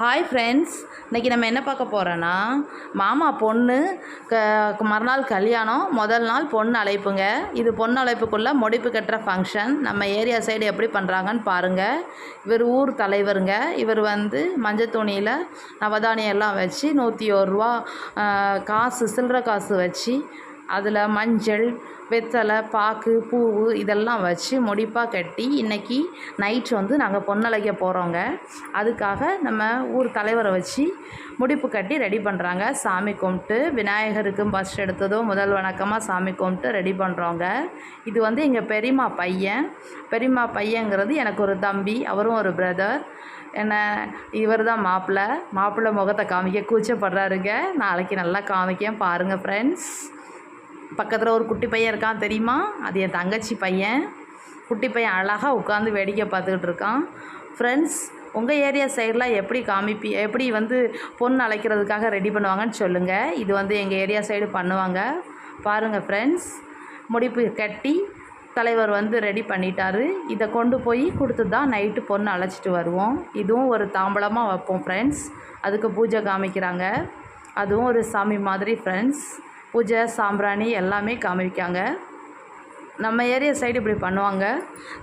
Hi friends, இன்றைக்கி நம்ம என்ன பார்க்க போகிறோன்னா, மாமா பொண்ணு மறுநாள் கல்யாணம், முதல் நாள் பொண்ணு அழைப்புங்க. இது பொண்ணு அழைப்புக்குள்ளே முடிப்பு கட்டுற ஃபங்க்ஷன். நம்ம ஏரியா சைடு எப்படி பண்ணுறாங்கன்னு பாருங்கள். இவர் ஊர் தலைவருங்க. இவர் மஞ்சள் துணியில் நவதானியம் எல்லாம் வச்சு 101 ரூபா காசு, சில்லற காசு வச்சு அதில் மஞ்சள், வெத்தலை, பாக்கு, பூ இதெல்லாம் வச்சு முடிப்பாக கட்டி இன்றைக்கி நைட் நாங்கள் பொண்ணழைக்க போகிறோங்க. அதுக்காக நம்ம ஊர் தலைவரை வச்சு முடிப்பு கட்டி ரெடி பண்ணுறாங்க. சாமி கும்பிட்டு விநாயகருக்கு ஃபஸ்ட் எடுத்ததும் முதல் வணக்கமாக சாமி கும்பிட்டு ரெடி பண்ணுறோங்க. இது எங்கள் பெரியம்மா பையங்கிறது எனக்கு ஒரு தம்பி, அவரும் ஒரு பிரதர். இவர் தான் மாப்பிள்ளை முகத்தை காமிக்க கூச்சப்படுறாருங்க. நாளைக்கு நல்லா காமிக்கேன் பாருங்கள் ஃப்ரெண்ட்ஸ். பக்கத்தில் ஒரு குட்டி பையன் இருக்கான் தெரியுமா, அது என் தங்கச்சி பையன். குட்டி பையன் அழகாக உட்காந்து வேடிக்கை பார்த்துக்கிட்டு இருக்கான். ஃப்ரெண்ட்ஸ், உங்கள் ஏரியா சைடெலாம் எப்படி பொண்ணு அழைக்கிறதுக்காக ரெடி பண்ணுவாங்கன்னு சொல்லுங்கள். இது எங்கள் ஏரியா சைடு பண்ணுவாங்க பாருங்கள் ஃப்ரெண்ட்ஸ். முடிப்பு கட்டி தலைவர் ரெடி பண்ணிட்டாரு. இதை கொண்டு போய் கொடுத்து தான் நைட்டு பொண்ணு அழைச்சிட்டு வருவோம். இதுவும் ஒரு தாம்பலமாக வைப்போம் ஃப்ரெண்ட்ஸ். அதுக்கு பூஜை காமிக்கிறாங்க. அதுவும் ஒரு சாமி மாதிரி ஃப்ரெண்ட்ஸ். பூஜை சாம்பிராணி எல்லாமே காமிக்காங்க. நம்ம ஏரியா சைடு இப்படி பண்ணுவாங்க.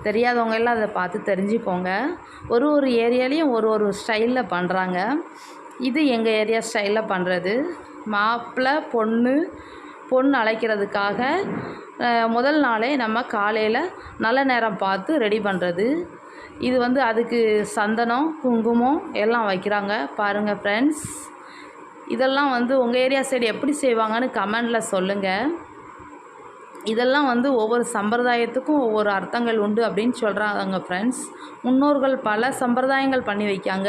தெரியாதவங்க எல்லாம் அதை பார்த்து தெரிஞ்சுக்கோங்க. ஒரு ஏரியாலையும் ஒரு ஸ்டைலில் பண்ணுறாங்க. இது எங்கள் ஏரியா ஸ்டைலில் பண்ணுறது. மாப்பிள்ளை பொண்ணு அழைக்கிறதுக்காக முதல் நாளே நம்ம காலையில் நல்ல நேரம் பார்த்து ரெடி பண்ணுறது. இது அதுக்கு சந்தனம், குங்குமம் எல்லாம் வைக்கிறாங்க பாருங்கள் ஃப்ரெண்ட்ஸ். இதெல்லாம் உங்கள் ஏரியா சைடு எப்படி செய்வாங்கன்னு கமெண்டில் சொல்லுங்கள். இதெல்லாம் ஒவ்வொரு சம்பிரதாயத்துக்கும் ஒவ்வொரு அர்த்தங்கள் உண்டு அப்படின்னு சொல்கிறாங்க ஃப்ரெண்ட்ஸ். முன்னோர்கள் பல சம்பிரதாயங்கள் பண்ணி வைக்காங்க.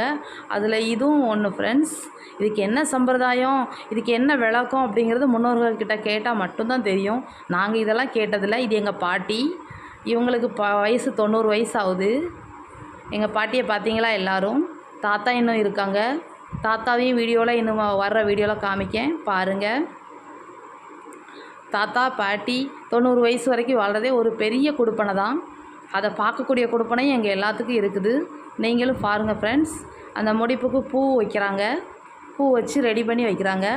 அதில் இதுவும் ஒன்று ஃப்ரெண்ட்ஸ். இதுக்கு என்ன சம்பிரதாயம், இதுக்கு என்ன விளக்கம் அப்படிங்கிறது முன்னோர்கள்கிட்ட கேட்டால் மட்டும்தான் தெரியும். நாங்கள் இதெல்லாம் கேட்டதில்லை. இது எங்கள் பாட்டி, இவங்களுக்கு வயசு 90 வயசு ஆகுது. எங்கள் பாட்டியை பார்த்தீங்களா எல்லோரும். தாத்தா இன்னும் இருக்காங்க. தாத்தாவையும் வீடியோவில் இன்னும் வர்ற வீடியோவில் காமிக்கேன் பாருங்கள். தாத்தா பாட்டி 90 வயசு வரைக்கும் வாழ்கிறதே ஒரு பெரிய கொடுப்பனை தான். அதை பார்க்கக்கூடிய கொடுப்பனையும் எங்கள் எல்லாத்துக்கும் இருக்குது. நீங்களும் பாருங்கள் ஃப்ரெண்ட்ஸ். அந்த முடிப்புக்கு பூ வைக்கிறாங்க. பூ வச்சு ரெடி பண்ணி வைக்கிறாங்க.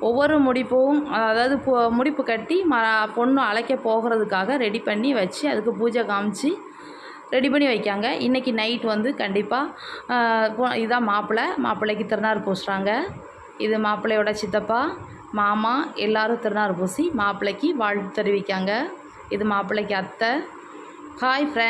ஒவ்வொரு முடிப்பும் அதாவது முடிப்பு கட்டி பொண்ணு அழைக்க போகிறதுக்காக ரெடி பண்ணி வச்சு அதுக்கு பூஜை காமிச்சு ரெடி பண்ணி வைக்காங்க. இன்றைக்கி நைட் கண்டிப்பாக இதுதான் மாப்பிள்ளைக்கு திருநாறு பூசுகிறாங்க. இது மாப்பிள்ளையோட சித்தப்பா, மாமா எல்லோரும் திருநாறு பூசி மாப்பிள்ளைக்கு வாழ்த்து தெரிவிக்காங்க. இது மாப்பிள்ளைக்கு அத்தை. Hi friend.